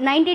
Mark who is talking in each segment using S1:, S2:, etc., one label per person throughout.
S1: 90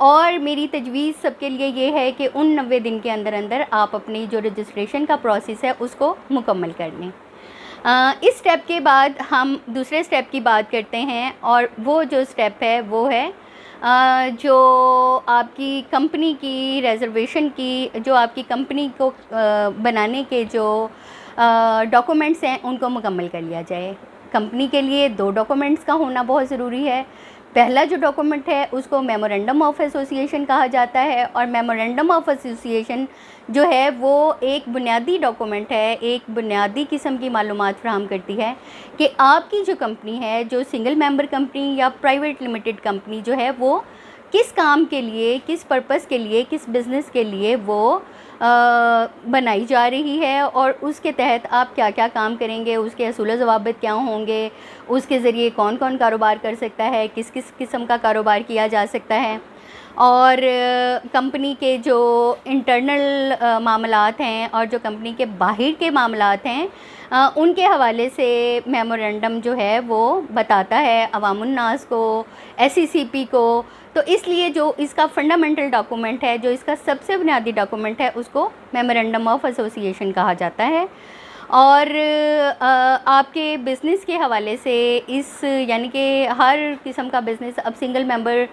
S1: اور میری تجویز سب کے لیے یہ ہے کہ ان 90 دن کے اندر اندر آپ اپنی جو رجسٹریشن کا پروسیس ہے اس کو مکمل کر لیں۔ اس سٹیپ کے بعد ہم دوسرے سٹیپ کی بات کرتے ہیں، اور وہ جو سٹیپ ہے وہ ہے جو آپ کی کمپنی کی ریزرویشن کی، جو آپ کی کمپنی کو بنانے کے جو ڈاکومنٹس ہیں ان کو مکمل کر لیا جائے۔ کمپنی کے لیے 2 ڈاکومنٹس کا ہونا بہت ضروری ہے۔ پہلا جو ڈاکومنٹ ہے اس کو میمورنڈم آف ایسوسیشن کہا جاتا ہے، اور میمورنڈم آف ایسوسیشن جو ہے وہ ایک بنیادی ڈاکومنٹ ہے، ایک بنیادی قسم کی معلومات فراہم کرتی ہے کہ آپ کی جو کمپنی ہے، جو سنگل ممبر کمپنی یا پرائیویٹ لمیٹڈ کمپنی جو ہے وہ کس کام کے لیے، کس پرپس کے لیے، کس بزنس کے لیے وہ بنائی جا رہی ہے، اور اس کے تحت آپ کیا کیا کام کریں گے، اس کے اصول و ضوابط کیا ہوں گے، اس کے ذریعے کون کون کاروبار کر سکتا ہے، کس کس قسم کا کاروبار کیا جا سکتا ہے، اور کمپنی کے جو انٹرنل معاملات ہیں اور جو کمپنی کے باہر کے معاملات ہیں ان کے حوالے سے میمورنڈم جو ہے وہ بتاتا ہے عوام الناس کو، SECP کو۔ تو اس لیے جو اس کا فنڈامنٹل ڈاکومنٹ ہے، جو اس کا سب سے بنیادی ڈاکومنٹ ہے، اس کو میمورنڈم آف ایسوسیشن کہا جاتا ہے۔ اور آپ کے بزنس کے حوالے سے اس یعنی کہ ہر قسم کا بزنس، اب سنگل ممبر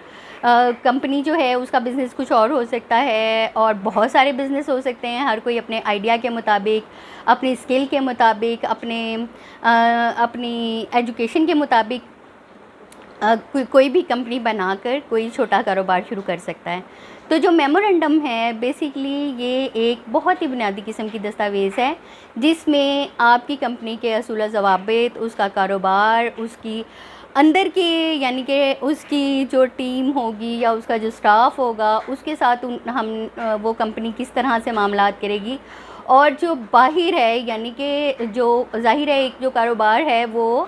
S1: کمپنی جو ہے اس کا بزنس کچھ اور ہو سکتا ہے، اور بہت سارے بزنس ہو سکتے ہیں، ہر کوئی اپنے آئیڈیا کے مطابق، اپنی اسکل کے مطابق، اپنی ایجوکیشن کے مطابق کوئی بھی کمپنی بنا کر کوئی چھوٹا کاروبار شروع کر سکتا ہے۔ تو جو میمورنڈم ہے بیسیکلی یہ ایک بہت ہی بنیادی قسم کی دستاویز ہے جس میں آپ کی کمپنی کے اصول و ضوابط، اس کا کاروبار، اس کی اندر کی یعنی کہ اس کی جو ٹیم ہوگی یا اس کا جو سٹاف ہوگا اس کے ساتھ وہ کمپنی کس طرح سے معاملات کرے گی، اور جو باہر ہے یعنی کہ جو ظاہر ہے ایک جو کاروبار ہے وہ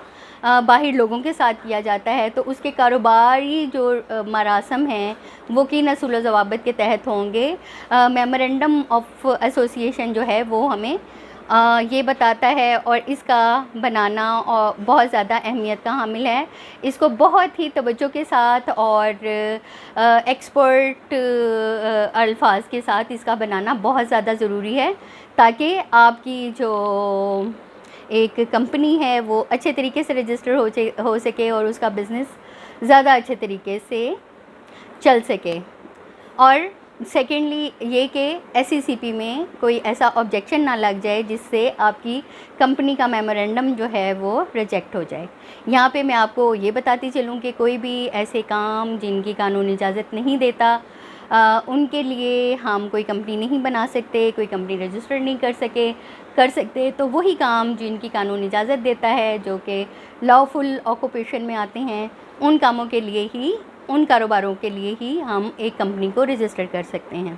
S1: باہر لوگوں کے ساتھ کیا جاتا ہے، تو اس کے کاروباری جو مراسم ہیں وہ کن اصول و ضوابط کے تحت ہوں گے۔ میمورنڈم آف ایسوسیشن جو ہے وہ ہمیں یہ بتاتا ہے، اور اس کا بنانا بہت زیادہ اہمیت کا حامل ہے۔ اس کو بہت ہی توجہ کے ساتھ اور ایکسپرٹ الفاظ کے ساتھ اس کا بنانا بہت زیادہ ضروری ہے، تاکہ آپ کی جو ایک کمپنی ہے وہ اچھے طریقے سے رجسٹر ہو سکے اور اس کا بزنس زیادہ اچھے طریقے سے چل سکے۔ اور سیکنڈلی یہ کہ SECP میں کوئی ایسا آبجیکشن نہ لگ جائے جس سے آپ کی کمپنی کا میمورنڈم جو ہے وہ ریجیکٹ ہو جائے۔ یہاں پہ میں آپ کو یہ بتاتی چلوں کہ کوئی بھی ایسے کام جن کی قانون اجازت نہیں دیتا ان کے لیے ہم کوئی کمپنی نہیں بنا سکتے، کوئی کمپنی رجسٹر نہیں کر سکتے۔ تو وہی کام جن کی قانون اجازت دیتا ہے، جو کہ لافل آکوپیشن میں آتے ہیں، ان کاموں کے لیے ہی، ان کاروباروں کے لیے ہی ہم ایک کمپنی کو رجسٹر کر سکتے ہیں۔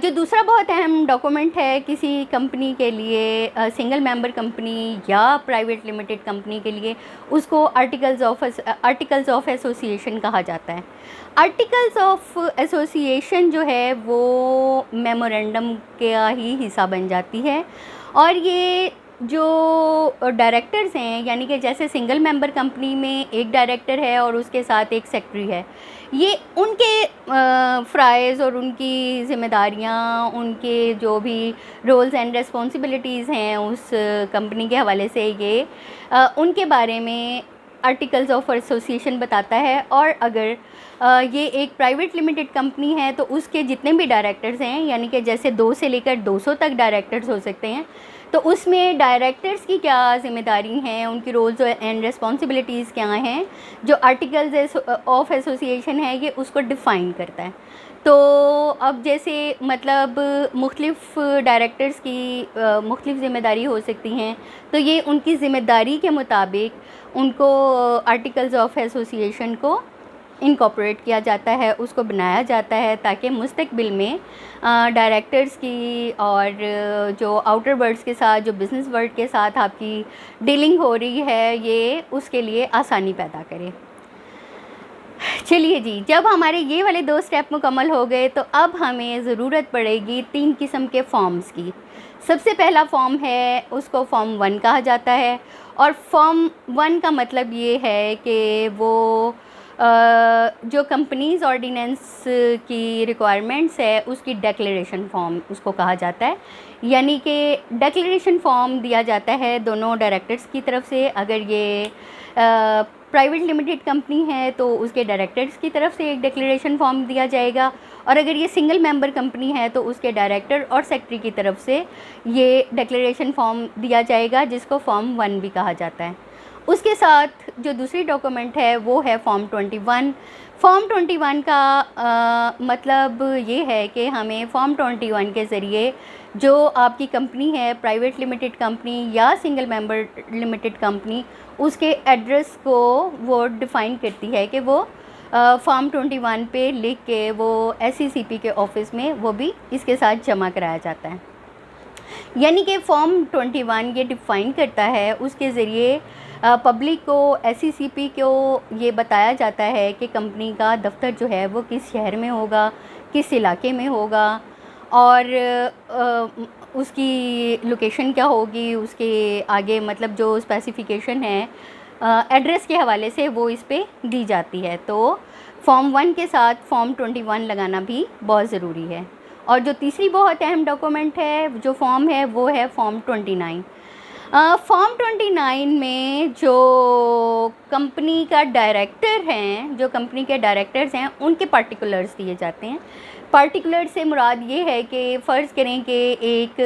S1: جو دوسرا بہت اہم ڈاکومنٹ ہے کسی کمپنی کے لیے، سنگل ممبر کمپنی یا پرائیویٹ لمیٹڈ کمپنی کے لیے، اس کو آرٹیکلز آف ایسوسیشن کہا جاتا ہے۔ آرٹیکلز آف ایسوسیشن جو ہے وہ میمورنڈم کا ہی حصہ بن جاتی ہے، اور یہ جو ڈائریکٹرز ہیں یعنی کہ جیسے سنگل ممبر کمپنی میں ایک ڈائریکٹر ہے اور اس کے ساتھ ایک سیکٹری ہے، یہ ان کے فرائض اور ان کی ذمہ داریاں، ان کے جو بھی رولز اینڈ ریسپانسبلٹیز ہیں اس کمپنی کے حوالے سے، یہ ان کے بارے میں آرٹیکلز آف ایسوسیشن بتاتا ہے۔ اور اگر یہ ایک پرائیویٹ لمیٹڈ کمپنی ہے تو اس کے جتنے بھی ڈائریکٹرز ہیں، یعنی کہ جیسے 2 سے لے کر 200 تک ڈائریکٹرز ہو سکتے ہیں، تو اس میں ڈائریکٹرز کی کیا ذمہ داری ہیں، ان کی رولز اینڈ ریسپانسبلٹیز کیا ہیں، جو آرٹیکلز آف ایسوسیشن ہے یہ اس کو ڈیفائن کرتا ہے۔ تو اب جیسے مطلب مختلف ڈائریکٹرز کی مختلف ذمہ داری ہو سکتی ہیں، تو یہ ان کی ذمہ داری کے مطابق ان کو آرٹیکلز آف ایسوسیشن کو انکارپوریٹ کیا جاتا ہے، اس کو بنایا جاتا ہے، تاکہ مستقبل میں ڈائریکٹرز کی اور جو آؤٹر ورلڈس کے ساتھ، جو بزنس ورلڈ کے ساتھ آپ کی ڈیلنگ ہو رہی ہے، یہ اس کے لیے آسانی پیدا کرے۔ چلیے جی، جب ہمارے یہ والے 2 سٹیپ مکمل ہو گئے تو اب ہمیں ضرورت پڑے گی 3 قسم کے فارمز کی۔ سب سے پہلا فارم ہے، اس کو فارم 1 کہا جاتا ہے، اور فارم 1 کا مطلب یہ ہے کہ وہ جو کمپنیز آرڈیننس کی ریکوائرمنٹس ہے اس کی ڈیکلیریشن فارم اس کو کہا جاتا ہے. یعنی کہ ڈیکلیریشن فارم دیا جاتا ہے دونوں ڈائریکٹرز کی طرف سے. اگر یہ پرائیویٹ لمیٹڈ کمپنی ہے تو اس کے ڈائریکٹرز کی طرف سے ایک ڈیکلیریشن فارم دیا جائے گا, اور اگر یہ سنگل ممبر کمپنی ہے تو اس کے ڈائریکٹر اور سیکٹری کی طرف سے یہ ڈیکلیریشن فارم دیا جائے گا, جس کو فارم 1 بھی کہا جاتا ہے. اس کے ساتھ جو دوسری ڈاکومنٹ ہے وہ ہے فارم 21. فارم 21 کا مطلب یہ ہے کہ ہمیں فارم 21 کے ذریعے جو آپ کی کمپنی ہے, پرائیویٹ لمیٹڈ کمپنی یا سنگل ممبر لمیٹڈ کمپنی, اس کے ایڈریس کو وہ ڈیفائن کرتی ہے کہ وہ فارم 21 پہ لکھ کے وہ SECP کے آفس میں وہ بھی اس کے ساتھ جمع کرایا جاتا ہے. یعنی کہ فارم 21 یہ ڈیفائن کرتا ہے, اس کے ذریعے پبلک کو SECP کو یہ بتایا جاتا ہے کہ کمپنی کا دفتر جو ہے وہ کس شہر میں ہوگا, کس علاقے میں ہوگا, اور اس کی لوکیشن کیا ہوگی, اس کے آگے مطلب جو اسپیسیفیکیشن ہے ایڈریس کے حوالے سے وہ اس پہ دی جاتی ہے. تو فارم 1 کے ساتھ فارم 21 لگانا بھی بہت ضروری ہے. اور جو تیسری بہت اہم ڈاکومنٹ ہے, جو فارم ہے, وہ ہے فارم 29. فارم 29 میں جو کمپنی کا ڈائریکٹر ہیں, جو کمپنی کے ڈائریکٹرز ہیں, ان کے پارٹیکولرز دیے جاتے ہیں. پارٹیکولر سے مراد یہ ہے کہ فرض کریں کہ ایک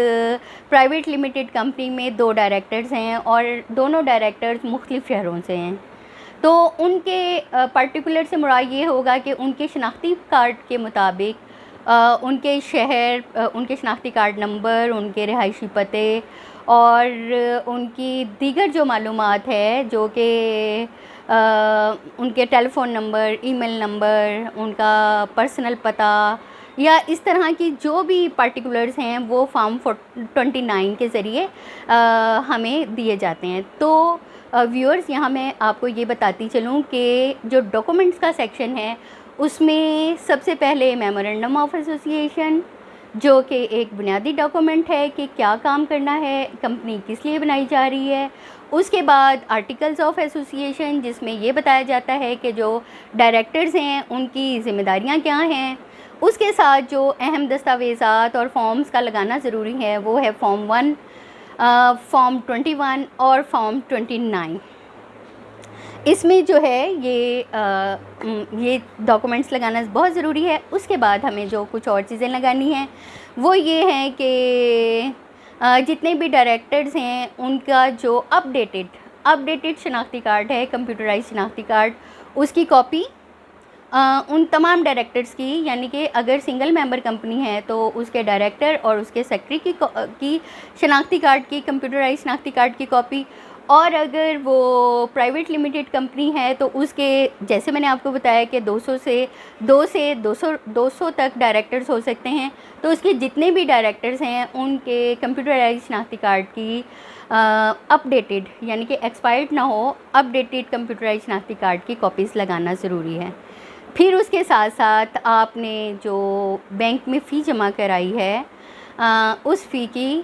S1: پرائیویٹ لمیٹڈ کمپنی میں 2 ڈائریکٹرز ہیں اور دونوں ڈائریکٹرز مختلف شہروں سے ہیں, تو ان کے پارٹیکولر سے مراد یہ ہوگا کہ ان کے شناختی کارڈ کے مطابق ان کے شہر, ان کے شناختی کارڈ نمبر, ان کے رہائشی پتے اور ان کی دیگر جو معلومات ہے, جو کہ ان کے ٹیلی فون نمبر, ای میل نمبر, ان کا پرسنل پتہ یا اس طرح کی جو بھی پارٹیکولرز ہیں وہ فارم 29 کے ذریعے ہمیں دیے جاتے ہیں. تو ویورز, یہاں میں آپ کو یہ بتاتی چلوں کہ جو ڈاکومنٹس کا سیکشن ہے اس میں سب سے پہلے میمورنڈم آف ایسوسیشن, جو کہ ایک بنیادی ڈاکومنٹ ہے کہ کیا کام کرنا ہے, کمپنی کس لیے بنائی جا رہی ہے. اس کے بعد آرٹیکلز آف ایسوسیشن, جس میں یہ بتایا جاتا ہے کہ جو ڈائریکٹرز ہیں ان کی ذمہ داریاں کیا ہیں. اس کے ساتھ جو اہم دستاویزات اور فارمز کا لگانا ضروری ہے وہ ہے فارم 1, فارم 21 اور فارم 29. اس میں جو ہے یہ ڈاکومنٹس لگانا بہت ضروری ہے. اس کے بعد ہمیں جو کچھ اور چیزیں لگانی ہیں وہ یہ ہیں کہ جتنے بھی ڈائریکٹرز ہیں ان کا جو اپڈیٹڈ شناختی کارڈ ہے, کمپیوٹرائز شناختی کارڈ, اس کی کاپی ان تمام ڈائریکٹرز کی, یعنی کہ اگر سنگل ممبر کمپنی ہے تو اس کے ڈائریکٹر اور اس کے سیکٹری کی شناختی کارڈ کی, کمپیوٹرائز شناختی کارڈ کی کاپی, اور اگر وہ پرائیویٹ لمیٹڈ کمپنی ہے تو اس کے, جیسے میں نے آپ کو بتایا کہ 200 تک ڈائریکٹرز ہو سکتے ہیں, تو اس کے جتنے بھی ڈائریکٹرز ہیں ان کے کمپیوٹرائز شناختی کارڈ کی اپڈیٹڈ, یعنی کہ ایکسپائرڈ نہ ہو, اپڈیٹڈ کمپیوٹرائز شناختی کارڈ کی کاپیز لگانا ضروری ہے. پھر اس کے ساتھ ساتھ آپ نے جو بینک میں فی جمع کرائی ہے اس فی کی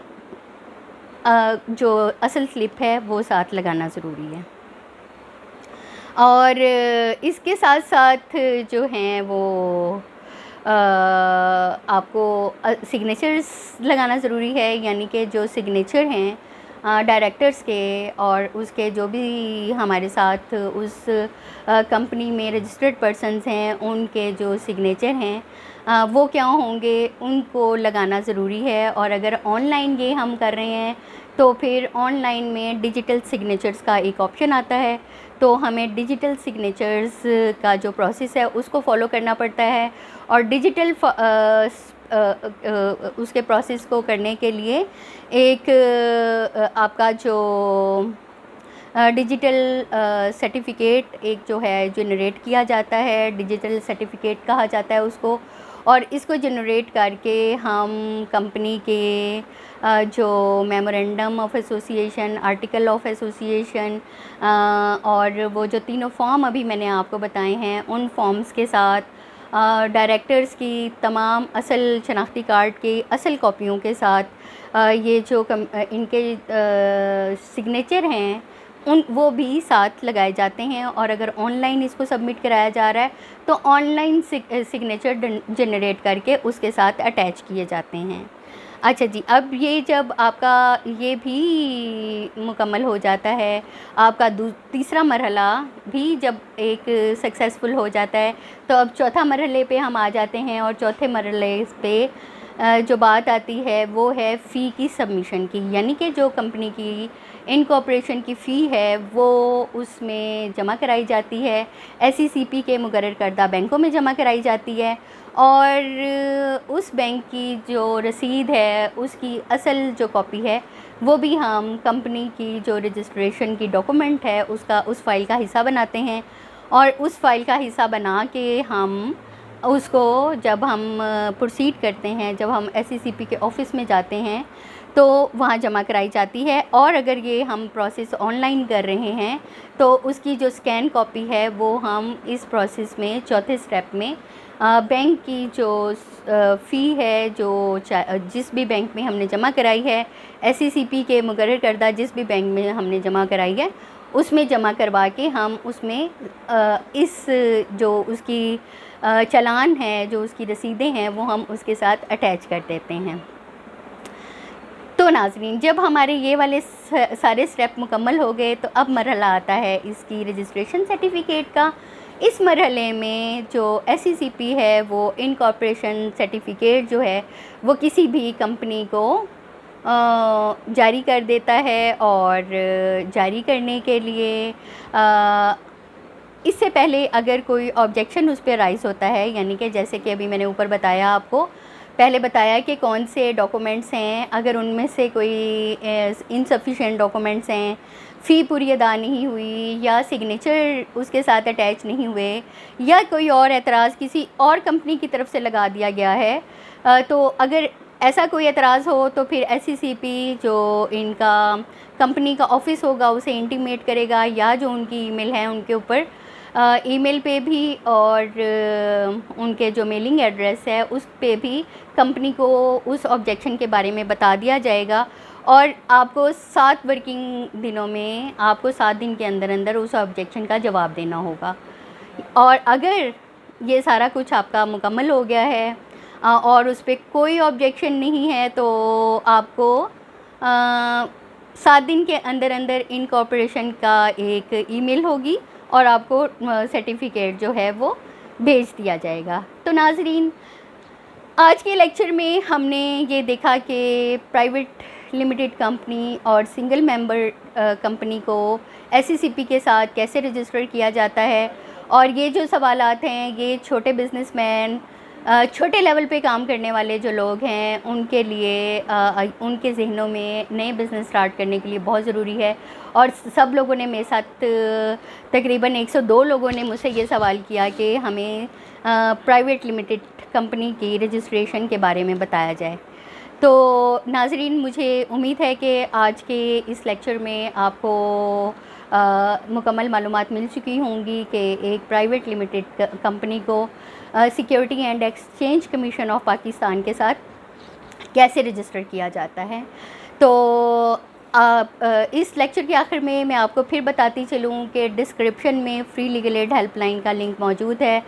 S1: جو اصل سلپ ہے وہ ساتھ لگانا ضروری ہے. اور اس کے ساتھ ساتھ جو ہیں وہ آپ کو سگنیچرز لگانا ضروری ہے, یعنی کہ جو سگنیچر ہیں ڈائریکٹرز کے اور اس کے جو بھی ہمارے ساتھ اس کمپنی میں رجسٹرڈ پرسنز ہیں ان کے جو سگنیچر ہیں وہ کیا ہوں گے, ان کو لگانا ضروری ہے. اور اگر آن لائن یہ ہم کر رہے ہیں تو پھر آن لائن میں ڈیجیٹل سگنیچرز کا ایک آپشن آتا ہے, تو ہمیں ڈیجیٹل سگنیچرز کا جو پروسیس ہے اس کو فالو کرنا پڑتا ہے. اور ڈیجیٹل اس کے پروسیس کو کرنے کے لیے ایک آپ کا جو ڈیجیٹل سرٹیفکیٹ ایک جو ہے جنریٹ کیا جاتا ہے, ڈیجیٹل سرٹیفکیٹ کہا جاتا ہے اس کو, اور اس کو جنریٹ کر کے ہم کمپنی کے جو memorandum of association, article of association اور وہ جو تینوں فارم ابھی میں نے آپ کو بتائے ہیں, ان فارمز کے ساتھ ڈائریکٹرز کی تمام اصل شناختی کارڈ کی اصل کاپیوں کے ساتھ یہ جو ان کے سگنیچر ہیں وہ بھی ساتھ لگائے جاتے ہیں، اور اگر آن لائن اس کو سبمٹ کرایا جا رہا ہے تو آن لائن سگنیچر جنریٹ کر کے اس کے ساتھ اٹیچ کیے جاتے ہیں۔ اچھا جی، اب یہ جب آپ کا یہ بھی مکمل ہو جاتا ہے، آپ کا تیسرا مرحلہ بھی جب ایک سکسیزفل ہو جاتا ہے، تو اب چوتھا مرحلے پہ ہم آ جاتے ہیں، اور چوتھے مرحلے پہ جو بات آتی ہے وہ ہے فی کی سبمیشن کی، یعنی کہ جو کمپنی کی انکارپوریشن کی فی ہے وہ اس میں جمع کرائی جاتی ہے، SECP کے مقرر کردہ بینکوں میں جمع کرائی جاتی ہے، اور اس بینک کی جو رسید ہے اس کی اصل جو کاپی ہے وہ بھی ہم کمپنی کی جو رجسٹریشن کی ڈاکومنٹ ہے اس فائل کا حصہ بناتے ہیں، اور اس فائل کا حصہ بنا کے ہم اس کو جب ہم پروسیڈ کرتے ہیں، جب ہم SECP کے آفس میں جاتے ہیں تو وہاں جمع کرائی جاتی ہے، اور اگر یہ ہم پروسیس آن لائن کر رہے ہیں تو اس کی جو اسکین کاپی ہے وہ ہم اس پروسیس میں چوتھے سٹیپ میں بینک کی جو فی ہے جو جس بھی بینک میں ہم نے جمع کرائی ہے، SECP کے مقرر کردہ جس بھی بینک میں ہم نے جمع کرائی ہے اس میں جمع کروا کے ہم اس میں اس جو اس کی چلان ہے، جو اس کی رسیدیں ہیں وہ ہم اس کے ساتھ اٹیچ کر دیتے ہیں۔ تو ناظرین، جب ہمارے یہ والے سارے سٹیپ مکمل ہو گئے تو اب مرحلہ آتا ہے اس کی رجسٹریشن سرٹیفکیٹ کا۔ اس مرحلے میں جو SECP ہے وہ انکارپوریشن سرٹیفکیٹ جو ہے وہ کسی بھی کمپنی کو جاری کر دیتا ہے، اور جاری کرنے کے لیے اس سے پہلے اگر کوئی آبجیکشن اس پہ رائز ہوتا ہے، یعنی کہ جیسے کہ ابھی میں نے اوپر بتایا، آپ کو پہلے بتایا کہ کون سے ڈاکومنٹس ہیں، اگر ان میں سے کوئی انسفیشینٹ ڈاکومنٹس ہیں، فی پوری ادا نہیں ہوئی، یا سگنیچر اس کے ساتھ اٹیچ نہیں ہوئے، یا کوئی اور اعتراض کسی اور کمپنی کی طرف سے لگا دیا گیا ہے، تو اگر ایسا کوئی اعتراض ہو تو پھر SECP جو ان کا کمپنی کا آفس ہوگا اسے انٹیمیٹ کرے گا، یا جو ان کی ای میل ہے ان کے اوپر ای میل پہ بھی، اور ان کے جو میلنگ ایڈریس ہے اس پہ بھی کمپنی کو اس آبجیکشن کے بارے میں بتا دیا جائے گا، اور آپ کو 7 ورکنگ دنوں میں، آپ کو 7 دن کے اندر اندر اس آبجیکشن کا جواب دینا ہوگا۔ اور اگر یہ سارا کچھ آپ کا مکمل ہو گیا ہے اور اس پہ کوئی آبجیکشن نہیں ہے تو آپ کو 7 دن کے اندر اندر انکارپوریشن کا ایک ای میل ہوگی، اور آپ کو سرٹیفکیٹ جو ہے وہ بھیج دیا جائے گا۔ تو ناظرین، آج کے لیکچر میں ہم نے یہ دیکھا کہ پرائیویٹ لمیٹڈ کمپنی اور سنگل ممبر کمپنی کو SECP کے ساتھ کیسے رجسٹر کیا جاتا ہے، اور یہ جو سوالات ہیں یہ چھوٹے بزنس مین، چھوٹے لیول پہ کام کرنے والے جو لوگ ہیں ان کے لیے، ان کے ذہنوں میں نئے بزنس سٹارٹ کرنے کے لیے بہت ضروری ہے، اور سب لوگوں نے میرے ساتھ تقریباً 102 لوگوں نے مجھ سے یہ سوال کیا کہ ہمیں پرائیویٹ لمیٹڈ کمپنی کی رجسٹریشن کے بارے میں بتایا جائے۔ تو ناظرین، مجھے امید ہے کہ آج کے اس لیکچر میں آپ کو مکمل معلومات مل چکی ہوں گی کہ ایک پرائیویٹ لمیٹڈ کمپنی کو security and exchange commission of Pakistan کے ساتھ کیسے رجسٹر کیا جاتا ہے۔ تو اس لیکچر کے آخر میں آپ کو پھر بتاتی چلوں کہ ڈسکرپشن میں free legal aid help line کا لنک موجود ہے۔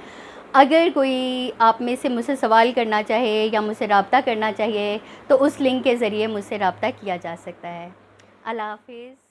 S1: اگر کوئی آپ میں سے مجھ سے سوال کرنا چاہے یا مجھ سے رابطہ کرنا چاہیے تو اس لنک کے ذریعے مجھ سے رابطہ کیا جا سکتا ہے۔ اللہ حافظ۔